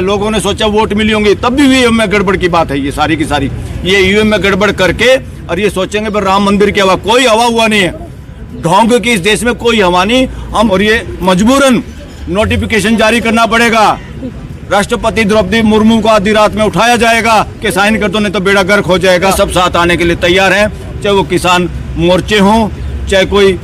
लोगों ने सोचा वोट मिली होंगी, तब भी ईवीएम में गड़बड़ की बात है ये सारी की सारी। ये ईवीएम में गड़बड़ करके और ये सोचेंगे पर राम मंदिर की हवा, कोई हवा हुआ नहीं है, ढोंग की इस देश में कोई हवा नहीं। हम और ये मजबूरन नोटिफिकेशन जारी करना पड़ेगा, राष्ट्रपति द्रौपदी मुर्मू को आधी रात में उठाया जाएगा कि साइन कर दो, नहीं तो बेड़ा गर्क हो जाएगा। सब साथ आने के लिए तैयार हैं, चाहे वो किसान मोर्चे हों, चाहे कोई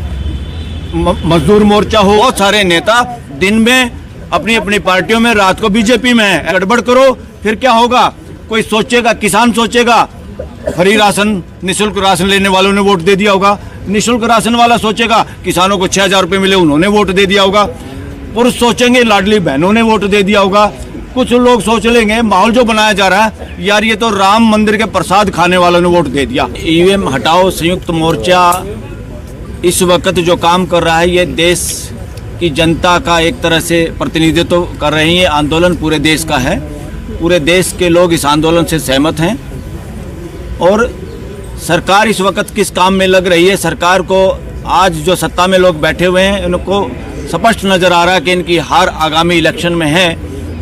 मजदूर मोर्चा हो। बहुत सारे नेता दिन में अपनी अपनी पार्टियों में, रात को बीजेपी में है। गड़बड़ करो फिर क्या होगा? कोई सोचेगा, किसान सोचेगा फ्री राशन, निःशुल्क राशन लेने वालों ने वोट दे दिया होगा। निःशुल्क राशन वाला सोचेगा किसानों को 6,000 रुपये मिले, उन्होंने वोट दे दिया होगा। पुरुष सोचेंगे लाडली बहनों ने वोट दे दिया होगा। कुछ लोग सोच लेंगे, माहौल जो बनाया जा रहा है यार ये तो राम मंदिर के प्रसाद खाने वालों ने वोट दे दिया। ईवीएम हटाओ संयुक्त मोर्चा इस वक्त जो काम कर रहा है, ये देश की जनता का एक तरह से प्रतिनिधित्व कर रही है। आंदोलन पूरे देश का है, पूरे देश के लोग इस आंदोलन से सहमत हैं। और सरकार इस वक्त किस काम में लग रही है, सरकार को आज जो सत्ता में लोग बैठे हुए हैं उनको स्पष्ट नज़र आ रहा है कि इनकी हार आगामी इलेक्शन में है।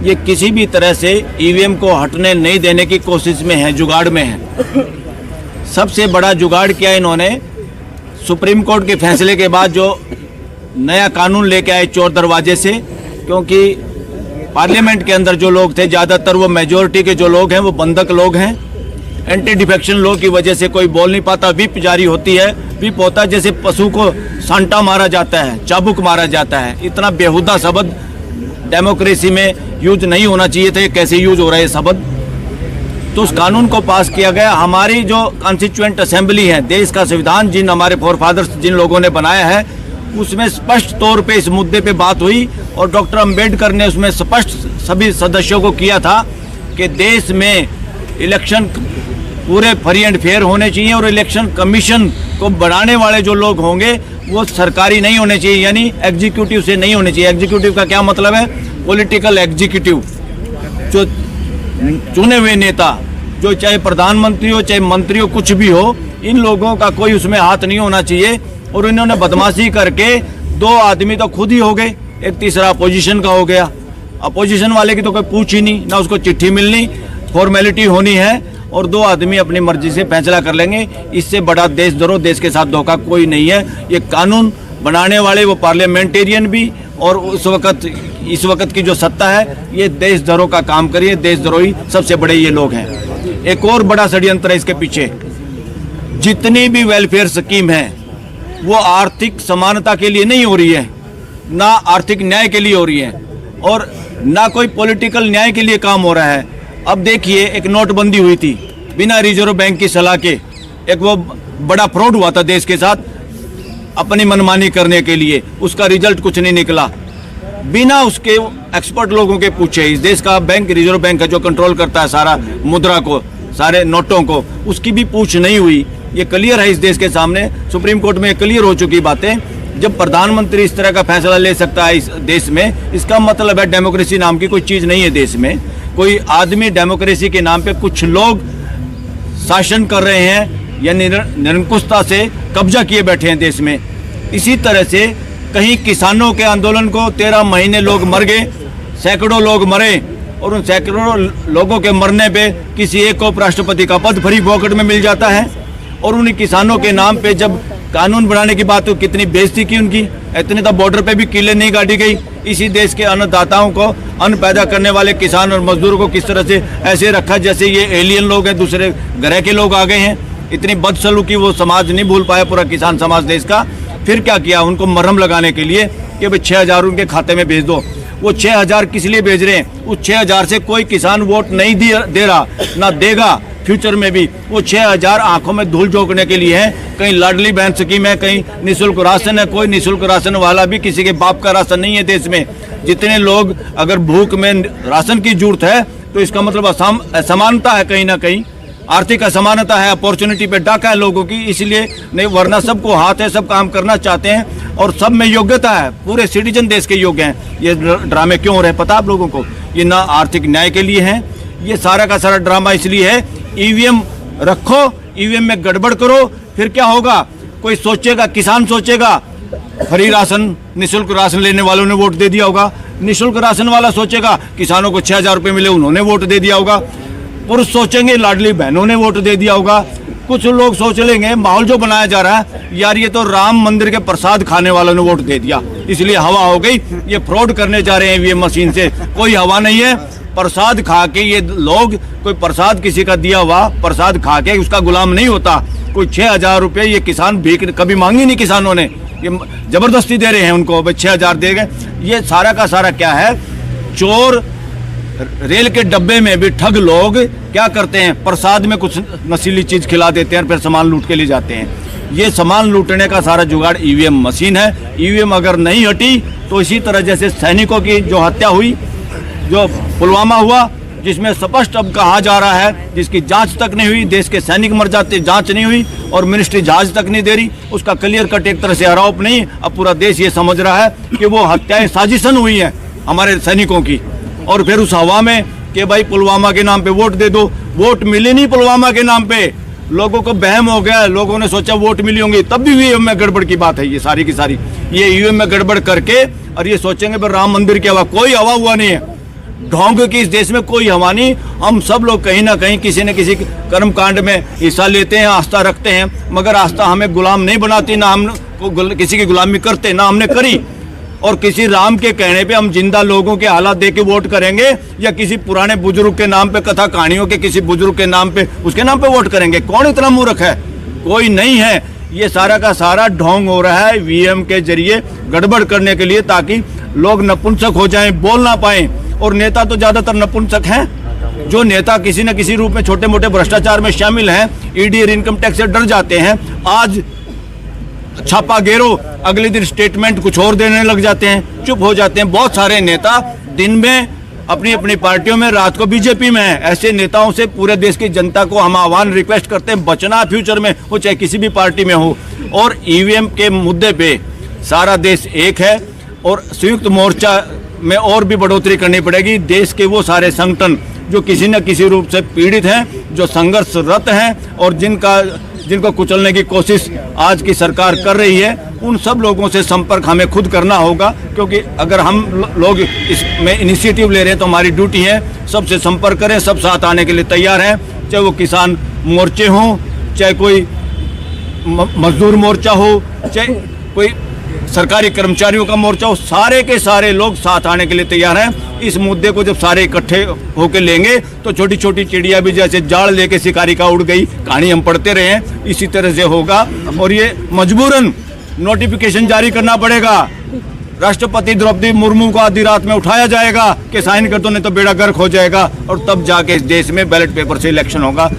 ये किसी भी तरह से ईवीएम को हटने नहीं देने की कोशिश में है, जुगाड़ में है। सबसे बड़ा जुगाड़ किया इन्होंने, सुप्रीम कोर्ट के फैसले के बाद जो नया कानून लेके आए चोर दरवाजे से, क्योंकि पार्लियामेंट के अंदर जो लोग थे ज़्यादातर वो मेजोरिटी के जो लोग हैं वो बंधक लोग हैं। एंटी डिफेक्शन लॉ की वजह से कोई बोल नहीं पाता, व्हिप जारी होती है, व्हिप होता है जैसे पशु को सांटा मारा जाता है, चाबुक मारा जाता है। इतना बेहुदा शब्द डेमोक्रेसी में यूज नहीं होना चाहिए था, कैसे यूज हो रहा है ये शब्द। तो उस कानून को पास किया गया। हमारी जो कॉन्स्टिट्यूएंट असेंबली है, देश का संविधान जिन हमारे फोरफादर्स जिन लोगों ने बनाया है, उसमें स्पष्ट तौर पे इस मुद्दे पे बात हुई और डॉक्टर अंबेडकर ने उसमें स्पष्ट सभी सदस्यों को किया था कि देश में इलेक्शन पूरे फ्री एंड फेयर होने चाहिए और इलेक्शन कमीशन को बनाने वाले जो लोग होंगे वो सरकारी नहीं होने चाहिए, यानी एग्जीक्यूटिव से नहीं होने चाहिए। एग्जीक्यूटिव का क्या मतलब है? पॉलिटिकल एग्जीक्यूटिव, जो चुने हुए नेता, जो चाहे प्रधानमंत्री हो चाहे मंत्री हो, कुछ भी हो, इन लोगों का कोई उसमें हाथ नहीं होना चाहिए। और इन्होंने बदमाशी करके 2 आदमी तो खुद ही हो गए, एक तीसरा अपोजिशन का हो गया। अपोजिशन वाले की तो कोई पूछ ही नहीं, ना उसको चिट्ठी मिलनी, फॉर्मेलिटी होनी है और 2 आदमी अपनी मर्जी से फैसला कर लेंगे। इससे बड़ा देशद्रोह, देश के साथ धोखा कोई नहीं है। ये कानून बनाने वाले वो पार्लियामेंटेरियन भी और इस वक्त की जो सत्ता है ये देशद्रोह का काम करिए। देशद्रोही सबसे बड़े ये लोग हैं। एक और बड़ा षड्यंत्र है इसके पीछे। जितनी भी वेलफेयर स्कीम है वो आर्थिक समानता के लिए नहीं हो रही है, ना आर्थिक न्याय के लिए हो रही है और ना कोई पॉलिटिकल न्याय के लिए काम हो रहा है। अब देखिए, एक नोटबंदी हुई थी बिना रिजर्व बैंक की सलाह के, एक वो बड़ा फ्रॉड हुआ था देश के साथ अपनी मनमानी करने के लिए, उसका रिजल्ट कुछ नहीं निकला। बिना उसके एक्सपर्ट लोगों के पूछे, इस देश का बैंक रिजर्व बैंक है जो कंट्रोल करता है सारा मुद्रा को, सारे नोटों को, उसकी भी पूछ नहीं हुई। ये क्लियर है इस देश के सामने, सुप्रीम कोर्ट में क्लियर हो चुकी बातें। जब प्रधानमंत्री इस तरह का फैसला ले सकता है इस देश में, इसका मतलब है डेमोक्रेसी नाम की कोई चीज़ नहीं है देश में। कोई आदमी डेमोक्रेसी के नाम पे कुछ लोग शासन कर रहे हैं या निरंकुशता से कब्जा किए बैठे हैं देश में। इसी तरह से कहीं किसानों के आंदोलन को 13 महीने लोग मर गए, सैकड़ों लोग मरे और उन सैकड़ों लोगों के मरने पे किसी एक को उपराष्ट्रपति का पद फ्री पॉकेट में मिल जाता है। और उन किसानों के नाम पे जब कानून बनाने की बात हो, कितनी बेइज्जती की उनकी। इतने तो बॉर्डर पे भी किले नहीं गाड़ी गई। इसी देश के अन्नदाताओं को, अन्न पैदा करने वाले किसान और मजदूरों को किस तरह से ऐसे रखा जैसे ये एलियन लोग हैं, दूसरे ग्रह के लोग आ गए हैं। इतनी बदसलूकी वो समाज नहीं भूल पाया, पूरा किसान समाज देश का। फिर क्या किया? उनको मरहम लगाने के लिए कि भाई 6,000 उनके खाते में भेज दो। वो 6,000 किस लिए भेज रहे हैं? उस 6,000 से कोई किसान वोट नहीं दे रहा, ना देगा फ्यूचर में भी। वो 6,000 आंखों में धूल झोंकने के लिए है। कहीं लाडली बहन स्कीम है, कहीं निःशुल्क राशन है। कोई निःशुल्क राशन वाला भी किसी के बाप का राशन नहीं है देश में। जितने लोग अगर भूख में राशन की जरूरत है तो इसका मतलब असमानता है, कहीं ना कहीं आर्थिक असमानता है, अपॉर्चुनिटी पे डाका है लोगों की। इसलिए नहीं, वरना सबको हाथ है, सब काम करना चाहते हैं और सब में योग्यता है, पूरे सिटीजन देश के योग्य हैं। ये ड्रामे क्यों हो रहे हैं पता आप लोगों को? ये ना आर्थिक न्याय के लिए है, ये सारा का सारा ड्रामा इसलिए है। ईवीएम रखो, ईवीएम में गड़बड़ करो, फिर क्या होगा? कोई सोचेगा, किसान सोचेगा फ्री राशन, निःशुल्क राशन लेने वालों ने वोट दे दिया होगा। निःशुल्क राशन वाला सोचेगा किसानों को 6,000 रुपये मिले, उन्होंने वोट दे दिया होगा। पुरुष सोचेंगे लाडली बहनों ने वोट दे दिया होगा। कुछ लोग सोच लेंगे, माहौल जो बनाया जा रहा है, यार ये तो राम मंदिर के प्रसाद खाने वालों ने वोट दे दिया, इसलिए हवा हो गई, ये फ्रॉड करने जा रहे हैं ईवीएम मशीन से। कोई हवा नहीं है। प्रसाद खा के ये लोग, कोई प्रसाद किसी का दिया हुआ प्रसाद खा के उसका गुलाम नहीं होता। कोई 6,000 रुपये ये किसान भीख कभी मांगी नहीं किसानों ने, ये जबरदस्ती दे रहे हैं उनको, 6,000 दे गए। ये सारा का सारा क्या है, चोर रेल के डब्बे में भी ठग लोग क्या करते हैं, प्रसाद में कुछ नशीली चीज खिला देते हैं, फिर सामान लूट के ले जाते हैं। ये सामान लूटने का सारा जुगाड़ ईवीएम मशीन है। ईवीएम अगर नहीं हटी तो इसी तरह जैसे सैनिकों की जो हत्या हुई, जो पुलवामा हुआ, जिसमें स्पष्ट अब कहा जा रहा है जिसकी जांच तक नहीं हुई, देश के सैनिक मर जाते, जांच नहीं हुई और मिनिस्ट्री जांच तक नहीं दे रही, उसका क्लियर कट एक तरह से आरोप नहीं। अब पूरा देश ये समझ रहा है कि वो हत्याएं साजिशन हुई हैं हमारे सैनिकों की। और फिर उस हवा में कि भाई पुलवामा के नाम पे वोट दे दो, वोट मिली नहीं पुलवामा के नाम पे, लोगों को बहम हो गया, लोगों ने सोचा वोट मिली होंगी, तब भी ईवीएम में गड़बड़ की बात है ये सारी की सारी। ये ईवीएम में गड़बड़ करके और ये सोचेंगे पर राम मंदिर की हवा, कोई हवा हुआ नहीं है। ढोंग की इस देश में कोई हवा नहीं। हम सब लोग कहीं ना कहीं किसी न किसी कर्म कांड में हिस्सा लेते हैं, आस्था रखते हैं, मगर आस्था हमें गुलाम नहीं बनाती, ना हम किसी की गुलामी करते, ना हमने करी। और किसी राम के कहने पे हम जिंदा लोगों के हालात देख के वोट करेंगे या किसी पुराने बुजुर्ग के नाम पे, कथा कहानियों के किसी बुजुर्ग के नाम पे, उसके नाम पे वोट करेंगे? कौन इतना मूर्ख है? कोई नहीं है। ये सारा का सारा ढोंग हो रहा है ईवीएम के जरिए गड़बड़ करने के लिए, ताकि लोग नपुंसक हो जाएं, बोल ना पाएं। और नेता तो ज्यादातर नपुंसक हैं। जो नेता किसी न किसी रूप में छोटे मोटे भ्रष्टाचार में शामिल हैं, ईडी और इनकम टैक्स से डर जाते हैं। आज छापा गेरो, अगले दिन स्टेटमेंट कुछ और देने लग जाते हैं, चुप हो जाते हैं। बहुत सारे नेता दिन में अपनी अपनी पार्टियों में, रात को बीजेपी में है। ऐसे नेताओं से पूरे देश की जनता को हम आह्वान रिक्वेस्ट करते हैं, बचना फ्यूचर में, वो चाहे किसी भी पार्टी में हो। और ईवीएम के मुद्दे पे सारा देश एक है और संयुक्त मोर्चा में और भी बढ़ोतरी करनी पड़ेगी। देश के वो सारे संगठन जो किसी न किसी रूप से पीड़ित हैं, जो संघर्षरत हैं और जिनको कुचलने की कोशिश आज की सरकार कर रही है, उन सब लोगों से संपर्क हमें खुद करना होगा। क्योंकि अगर हम लोग इसमें इनिशिएटिव ले रहे हैं तो हमारी ड्यूटी है सबसे संपर्क करें, सब साथ आने के लिए तैयार हैं, चाहे वो किसान मोर्चे हों, चाहे कोई मजदूर मोर्चा हो, चाहे कोई सरकारी कर्मचारियों का मोर्चा हो, सारे के सारे लोग साथ आने के लिए तैयार हैं। इस मुद्दे को जब सारे इकट्ठे होकर लेंगे तो छोटी छोटी चिड़िया भी जैसे जाल लेके शिकारी का उड़ गई, कहानी हम पढ़ते रहे हैं, इसी तरह से होगा। और ये मजबूरन नोटिफिकेशन जारी करना पड़ेगा। राष्ट्रपति द्रौपदी मुर्मू को आधी रात में उठाया जाएगा कि साइन कर दो, नहीं तो बेड़ा गर्क हो जाएगा, और तब जाके इस देश में बैलेट पेपर से इलेक्शन होगा।